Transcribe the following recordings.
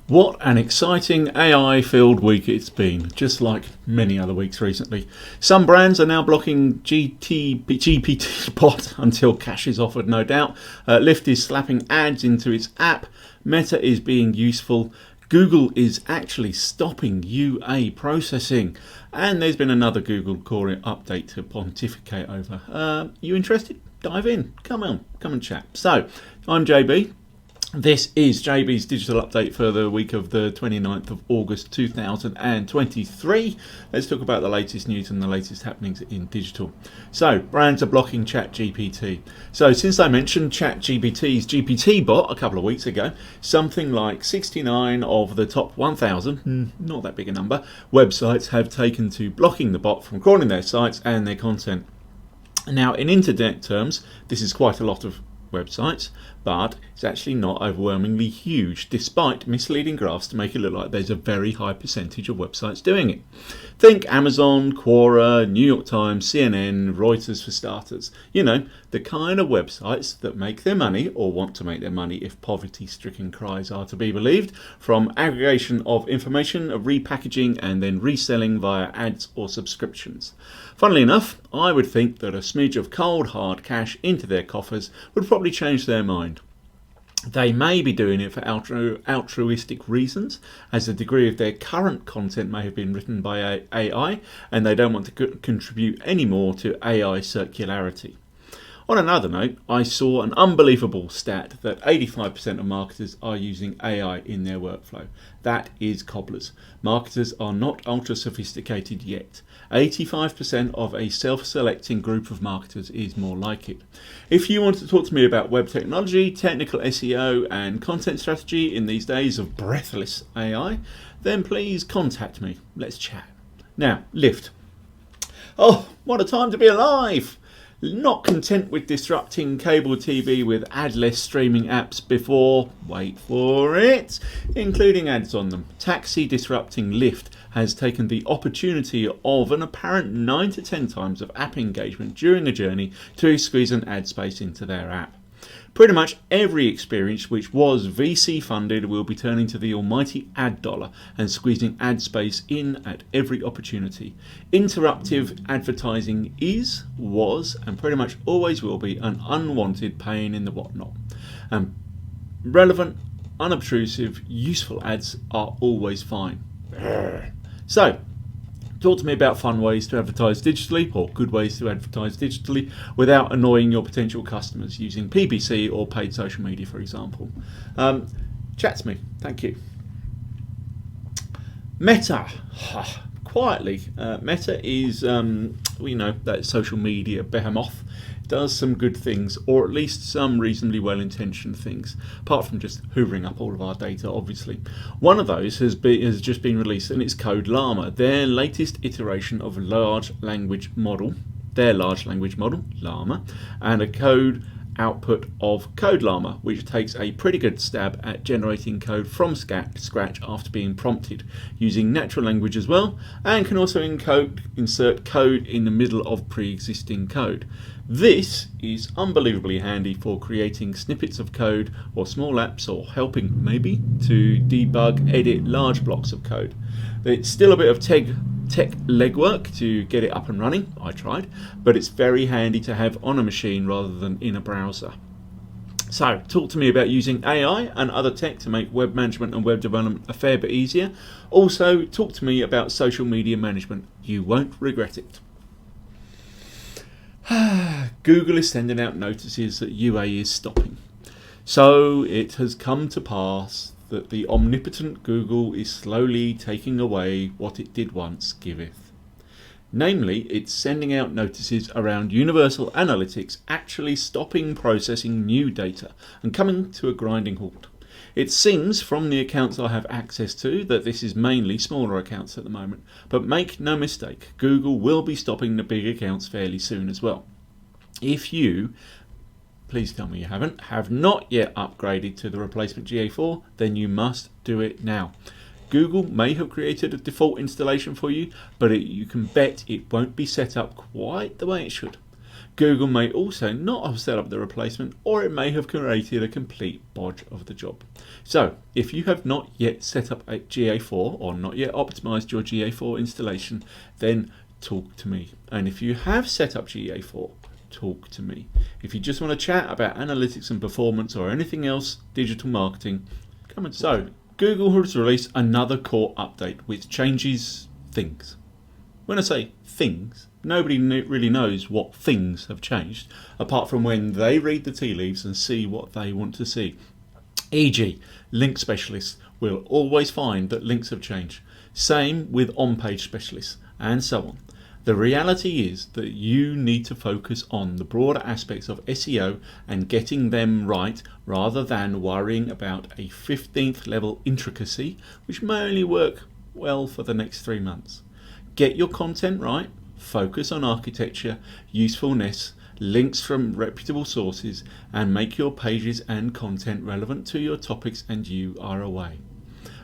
What an exciting AI-filled week it's been, just like many other weeks recently. Some brands are now blocking GPTBot until cash is offered, no doubt. Lyft is slapping ads into its app. Meta is being useful. Google is actually stopping UA processing. And there's been another Google core update to pontificate over. You interested? Dive in. Come on, come and chat. So, I'm JB. This is JB's digital update for the week of the 29th of August 2023. Let's talk about the latest news and the latest happenings in digital. So, brands are blocking ChatGPT. So, since I mentioned ChatGPT's GPTBot a couple of weeks ago, something like 69 of the top 1,000, not that big a number, websites have taken to blocking the bot from crawling their sites and their content. Now, in internet terms, this is quite a lot of websites, but it's actually not overwhelmingly huge, despite misleading graphs to make it look like there's a very high percentage of websites doing it. Think Amazon, Quora, New York Times, CNN, Reuters for starters. You know, the kind of websites that make their money, or want to make their money if poverty-stricken cries are to be believed, from aggregation of information, repackaging and then reselling via ads or subscriptions. Funnily enough, I would think that a smidge of cold hard cash into their coffers would probably change their mind. They may be doing it for altruistic reasons, as the degree of their current content may have been written by AI and they don't want to contribute any more to AI circularity. On another note, I saw an unbelievable stat that 85% of marketers are using AI in their workflow. That is cobblers. Marketers are not ultra sophisticated yet. 85% of a self-selecting group of marketers is more like it. If you want to talk to me about web technology, technical SEO and content strategy in these days of breathless AI, then please contact me. Let's chat. Now, Lyft. Oh, what a time to be alive! Not content with disrupting cable TV with adless streaming apps before, wait for it, including ads on them, taxi disrupting Lyft has taken the opportunity of an apparent 9 to 10 times of app engagement during a journey to squeeze an ad space into their app. Pretty much every experience which was VC funded will be turning to the almighty ad dollar and squeezing ad space in at every opportunity. Interruptive advertising is, was, and pretty much always will be an unwanted pain in the whatnot. And relevant, unobtrusive, useful ads are always fine. So, talk to me about fun ways to advertise digitally, or good ways to advertise digitally, without annoying your potential customers using PPC or paid social media, for example. Chat to me. Thank you. Meta. Quietly, Meta is, that social media behemoth. Does some good things, or at least some reasonably well-intentioned things, apart from just hoovering up all of our data, obviously. One of those has just been released, and it's Code Llama, their latest iteration of large language model, Llama, and a code output of Code Llama, which takes a pretty good stab at generating code from scratch after being prompted, using natural language as well, and can also insert code in the middle of pre-existing code. This is unbelievably handy for creating snippets of code or small apps, or helping maybe to debug, edit large blocks of code. It's still a bit of tech legwork to get it up and running. I tried, but it's very handy to have on a machine rather than in a browser. So, talk to me about using AI and other tech to make web management and web development a fair bit easier. Also, talk to me about social media management. You won't regret it. Google is sending out notices that UA is stopping. So it has come to pass that the omnipotent Google is slowly taking away what it did once giveth. Namely, it's sending out notices around Universal Analytics actually stopping processing new data and coming to a grinding halt. It seems from the accounts I have access to that this is mainly smaller accounts at the moment, but make no mistake, Google will be stopping the big accounts fairly soon as well. If you, please tell me you have not yet upgraded to the replacement GA4, then you must do it now. Google may have created a default installation for you, but you can bet it won't be set up quite the way it should. Google may also not have set up the replacement, or it may have created a complete bodge of the job. So if you have not yet set up a GA4 or not yet optimized your GA4 installation, then talk to me. And if you have set up GA4, talk to me. If you just want to chat about analytics and performance or anything else digital marketing, come and talk to me. Google has released another core update which changes things. When I say things, nobody really knows what things have changed, apart from when they read the tea leaves and see what they want to see. E.g., link specialists will always find that links have changed. Same with on-page specialists, and so on. The reality is that you need to focus on the broader aspects of SEO and getting them right, rather than worrying about a 15th level intricacy which may only work well for the next 3 months. Get your content right, focus on architecture, usefulness, links from reputable sources, and make your pages and content relevant to your topics, and you are away.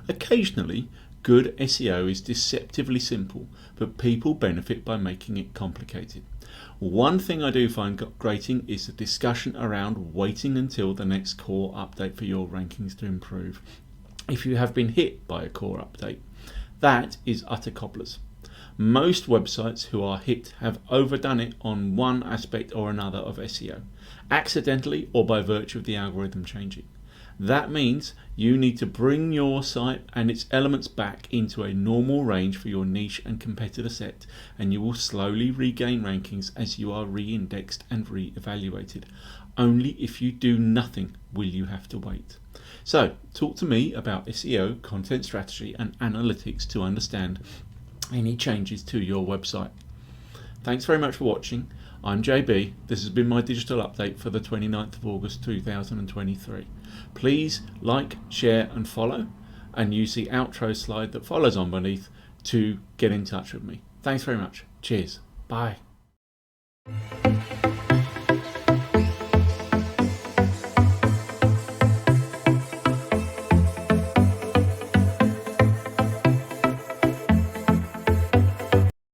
Occasionally, good SEO is deceptively simple, but people benefit by making it complicated. One thing I do find grating is the discussion around waiting until the next core update for your rankings to improve, if you have been hit by a core update. That is utter cobblers. Most websites who are hit have overdone it on one aspect or another of SEO, accidentally or by virtue of the algorithm changing. That means you need to bring your site and its elements back into a normal range for your niche and competitor set, and you will slowly regain rankings as you are re-indexed and re-evaluated. Only if you do nothing will you have to wait. So talk to me about SEO, content strategy and analytics to understand any changes to your website. Thanks very much for watching. I'm JB. This has been my digital update for the 29th of August 2023. Please like, share and follow, and use the outro slide that follows on beneath to get in touch with me. Thanks very much. Cheers. Bye.